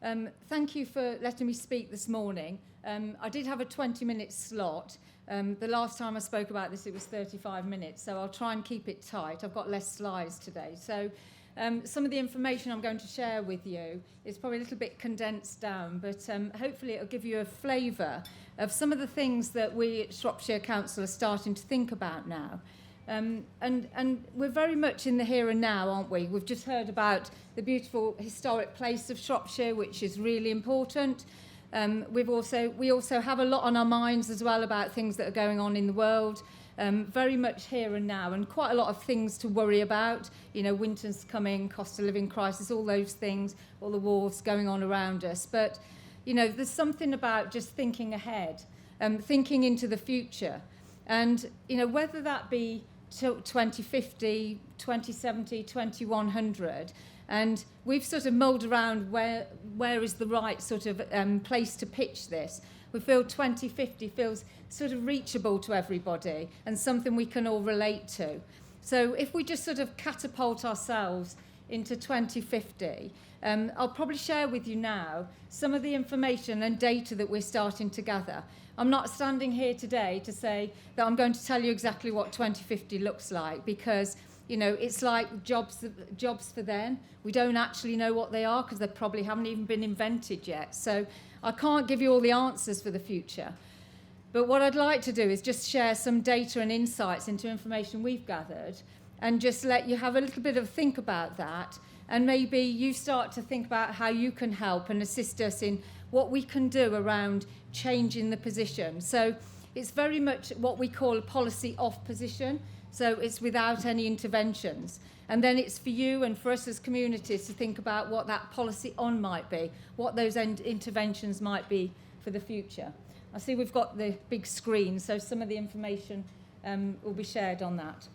Thank you for letting me speak this morning. I did have a 20-minute slot. The last time I spoke about this, it was 35 minutes, so I'll try and keep it tight. I've got less slides today. So some of the information I'm going to share with you is probably a little bit condensed down, but hopefully it'll give you a flavour of some of the things that we at Shropshire Council are starting to think about now. And we're very much in the here and now, aren't we? We've just heard about the beautiful historic place of Shropshire, which is really important. We also have a lot on our minds as well about things that are going on in the world, very much here and now, and quite a lot of things to worry about. You know, winter's coming, cost of living crisis, all those things, all the wars going on around us. But, you know, there's something about just thinking ahead, thinking into the future. And, you know, whether that be 2050, 2070, 2100, and we've sort of mulled around where is the right sort of place to pitch this. We feel 2050 feels sort of reachable to everybody and something we can all relate to. So if we just sort of catapult ourselves into 2050, I'll probably share with you now some of the information and data that we're starting to gather. I'm not standing here today to say that I'm going to tell you exactly what 2050 looks like, because, you know, it's like jobs for then. We don't actually know what they are because they probably haven't even been invented yet. So I can't give you all the answers for the future. But what I'd like to do is just share some data and insights into information we've gathered and just let you have a little bit of a think about that. And maybe you start to think about how you can help and assist us in what we can do around changing the position. So it's very much what we call a policy off position. So it's without any interventions. And then it's for you and for us as communities to think about what that policy on might be, what those interventions might be for the future. I see we've got the big screen, so some of the information will be shared on that.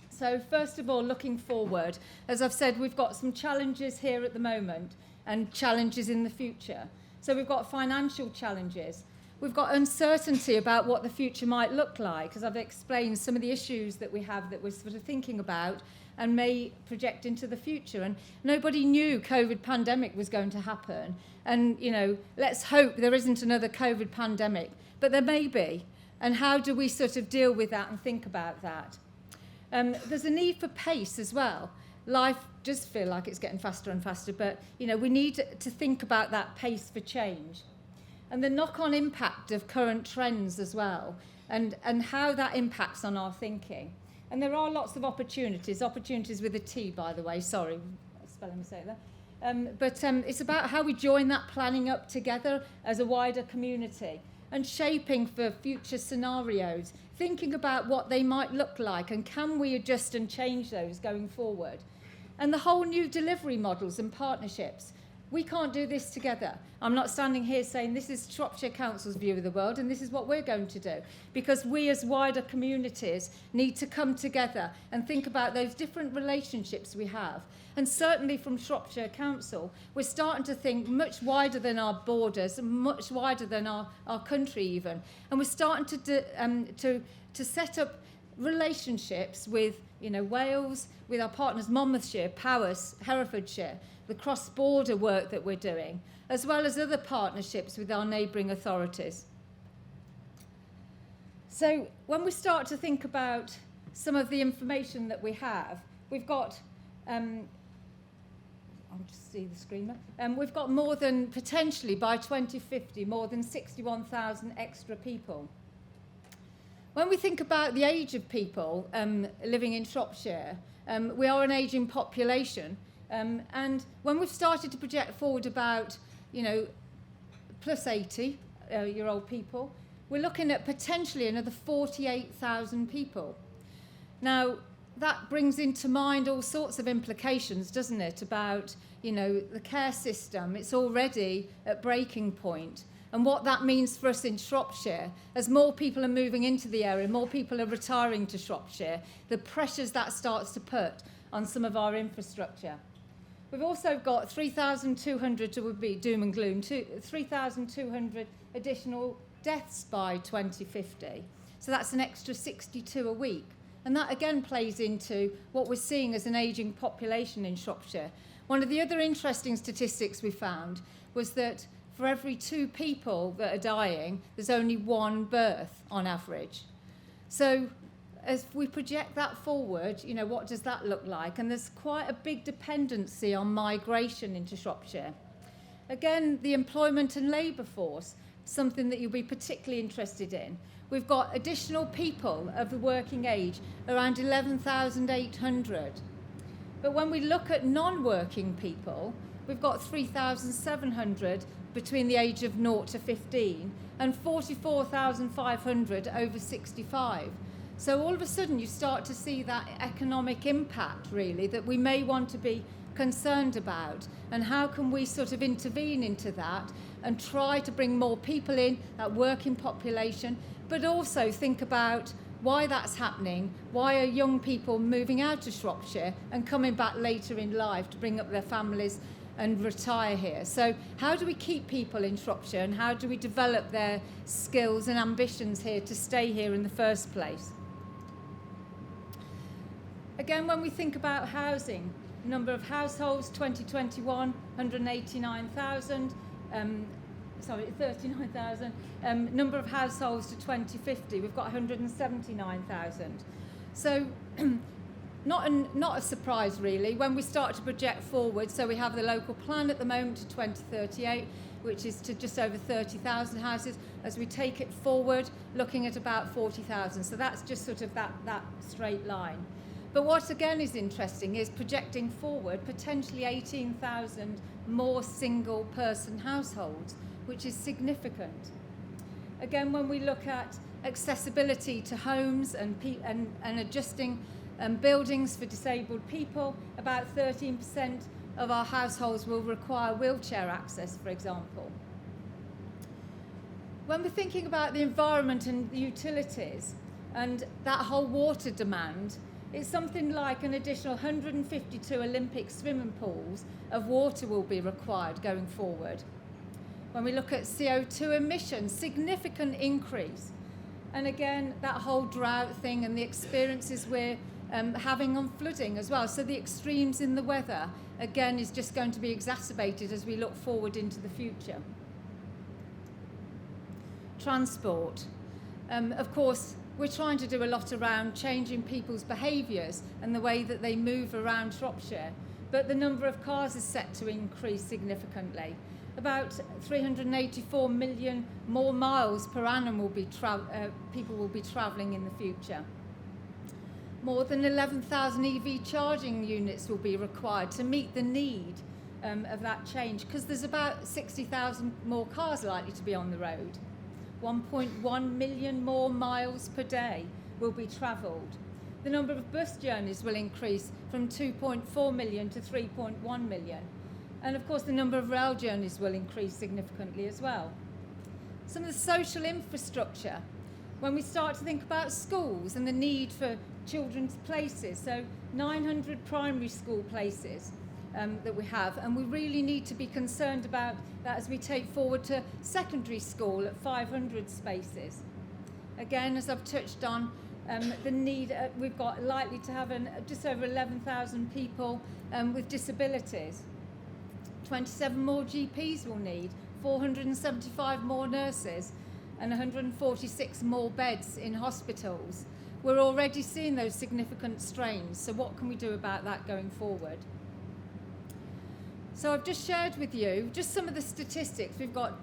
So first of all, looking forward, as I've said, we've got some challenges here at the moment and challenges in the future. So we've got financial challenges. We've got uncertainty about what the future might look like, as I've explained some of the issues that we have that we're sort of thinking about and may project into the future. And nobody knew COVID pandemic was going to happen. And, you know, let's hope there isn't another COVID pandemic, but there may be. And how do we sort of deal with that and think about that? There's a need for pace as well. Life does feel like it's getting faster and faster, but, you know, we need to think about that pace for change. And the knock-on impact of current trends as well, and how that impacts on our thinking. And there are lots of opportunities with a T, by the way, sorry, spelling mistake there. But it's about how we join that planning up together as a wider community and shaping for future scenarios, thinking about what they might look like and can we adjust and change those going forward. And the whole new delivery models and partnerships. We can't do this together. I'm not standing here saying this is Shropshire Council's view of the world and this is what we're going to do, because we as wider communities need to come together and think about those different relationships we have. And certainly from Shropshire Council, we're starting to think much wider than our borders, much wider than our country even. And we're starting to set up relationships with, you know, Wales, with our partners Monmouthshire, Powys, Herefordshire, the cross-border work that we're doing, as well as other partnerships with our neighbouring authorities. So when we start to think about some of the information that we have, we've got, I'll just see the screen there. We've got more than, potentially by 2050, more than 61,000 extra people. When we think about the age of people living in Shropshire, we are an ageing population. And when we've started to project forward about, you know, plus 80-year-old people, we're looking at potentially another 48,000 people. Now, that brings into mind all sorts of implications, doesn't it, about, you know, the care system. It's already at breaking point. And what that means for us in Shropshire, as more people are moving into the area, more people are retiring to Shropshire, the pressures that starts to put on some of our infrastructure. We've also got 3,200, to be doom and gloom, 3,200 additional deaths by 2050. So that's an extra 62 a week. And that again plays into what we're seeing as an ageing population in Shropshire. One of the other interesting statistics we found was that for every 2 people that are dying, there's only 1 birth on average. So as we project that forward, you know, what does that look like? And there's quite a big dependency on migration into Shropshire. Again, the employment and labour force, something that you'll be particularly interested in. We've got additional people of the working age, around 11,800. But when we look at non-working people, we've got 3,700 between the age of 0 to 15 and 44,500 over 65. So all of a sudden you start to see that economic impact, really, that we may want to be concerned about, and how can we sort of intervene into that and try to bring more people in, that working population, but also think about why that's happening, why are young people moving out of Shropshire and coming back later in life to bring up their families and retire here. So how do we keep people in Shropshire, and how do we develop their skills and ambitions here to stay here in the first place? Again, when we think about housing, number of households, 2021, 189,000, 39,000. Number of households to 2050, we've got 179,000. So not a surprise, really, when we start to project forward. So we have the local plan at the moment to 2038, which is to just over 30,000 houses. As we take it forward, looking at about 40,000. So that's just sort of that straight line. But what again is interesting is projecting forward potentially 18,000 more single person households, which is significant. Again, when we look at accessibility to homes and adjusting buildings for disabled people, about 13% of our households will require wheelchair access, for example. When we're thinking about the environment and the utilities and that whole water demand, it's something like an additional 152 Olympic swimming pools of water will be required going forward. When we look at CO2 emissions, significant increase. And again, that whole drought thing and the experiences we're having on flooding as well. So the extremes in the weather, again, is just going to be exacerbated as we look forward into the future. Transport. Of course, we're trying to do a lot around changing people's behaviours and the way that they move around Shropshire, but the number of cars is set to increase significantly. About 384 million more miles per annum will be people will be travelling in the future. More than 11,000 EV charging units will be required to meet the need of that change, because there's about 60,000 more cars likely to be on the road. 1.1 million more miles per day will be travelled. The number of bus journeys will increase from 2.4 million to 3.1 million. And of course, the number of rail journeys will increase significantly as well. Some of the social infrastructure, when we start to think about schools and the need for children's places, so 900 primary school places that we have, and we really need to be concerned about that as we take forward to secondary school at 500 spaces. Again, as I've touched on, the need, we've got likely to have just over 11,000 people with disabilities. 27 more GPs will need, 475 more nurses, and 146 more beds in hospitals. We're already seeing those significant strains, so what can we do about that going forward? So I've just shared with you just some of the statistics. We've got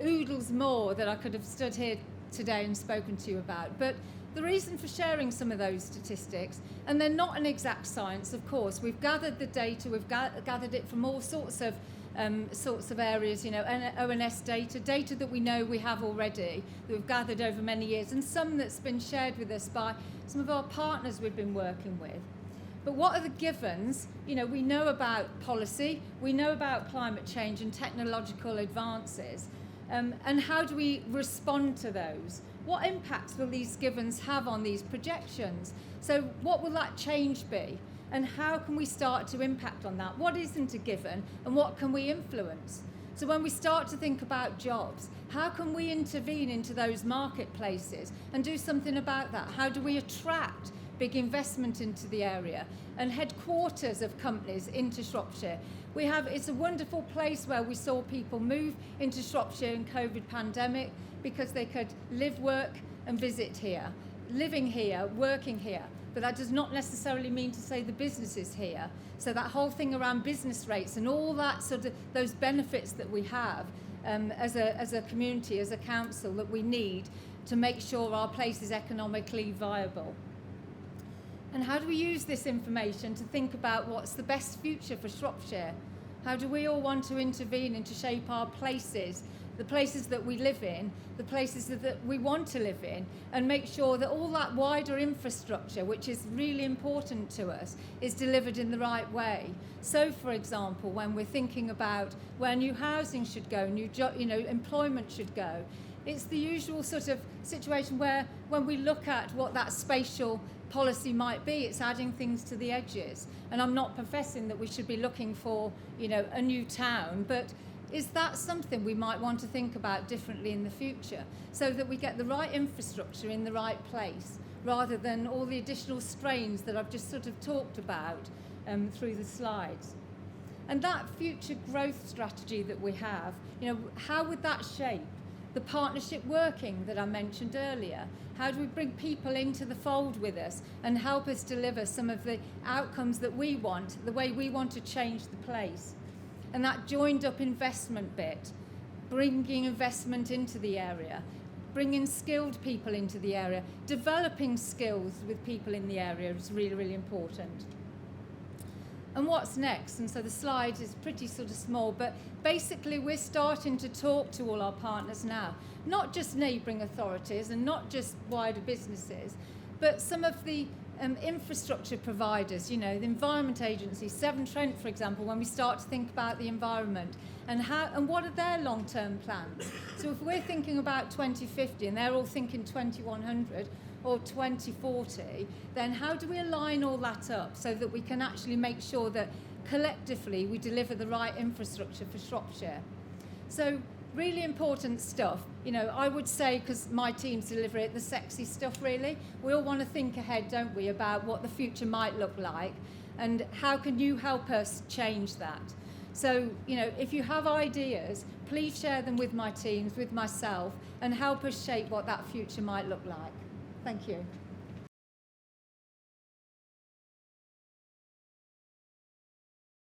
oodles more that I could have stood here today and spoken to you about, but the reason for sharing some of those statistics, and they're not an exact science, of course. We've gathered the data, we've gathered it from all sorts of areas, you know, ONS data that we know we have already, that we've gathered over many years, and some that's been shared with us by some of our partners we've been working with. But what are the givens? You know, we know about policy, we know about climate change and technological advances, and how do we respond to those? What impacts will these givens have on these projections? So what will that change be? And how can we start to impact on that? What isn't a given and what can we influence? So when we start to think about jobs, how can we intervene into those marketplaces and do something about that? How do we attract big investment into the area, and headquarters of companies into Shropshire. It's a wonderful place where we saw people move into Shropshire in COVID pandemic because they could live, work and visit here, living here, working here. But that does not necessarily mean to say the business is here. So that whole thing around business rates and all that sort of those benefits that we have as a community, as a council, that we need to make sure our place is economically viable. And how do we use this information to think about what's the best future for Shropshire? How do we all want to intervene and to shape our places, the places that we live in, the places that we want to live in, and make sure that all that wider infrastructure, which is really important to us, is delivered in the right way. So, for example, when we're thinking about where new housing should go, employment should go, it's the usual sort of situation where when we look at what that spatial policy might be, it's adding things to the edges. And I'm not professing that we should be looking for, a new town, but is that something we might want to think about differently in the future so that we get the right infrastructure in the right place rather than all the additional strains that I've just sort of talked about through the slides? And that future growth strategy that we have, how would that shape the partnership working that I mentioned earlier? How do we bring people into the fold with us and help us deliver some of the outcomes that we want, the way we want to change the place? And that joined up investment bit, bringing investment into the area, bringing skilled people into the area, developing skills with people in the area is really, really important. And what's next? And so the slide is pretty sort of small, but basically we're starting to talk to all our partners now, not just neighbouring authorities and not just wider businesses, but some of the infrastructure providers, the Environment Agency, Severn Trent, for example, when we start to think about the environment and what are their long-term plans. So if we're thinking about 2050 and they're all thinking 2100 or 2040, then how do we align all that up so that we can actually make sure that collectively we deliver the right infrastructure for Shropshire? So really important stuff. I would say, because my teams deliver it, the sexy stuff really. We all want to think ahead, don't we, about what the future might look like and how can you help us change that. So, if you have ideas, please share them with my teams, with myself, and help us shape what that future might look like. Thank you.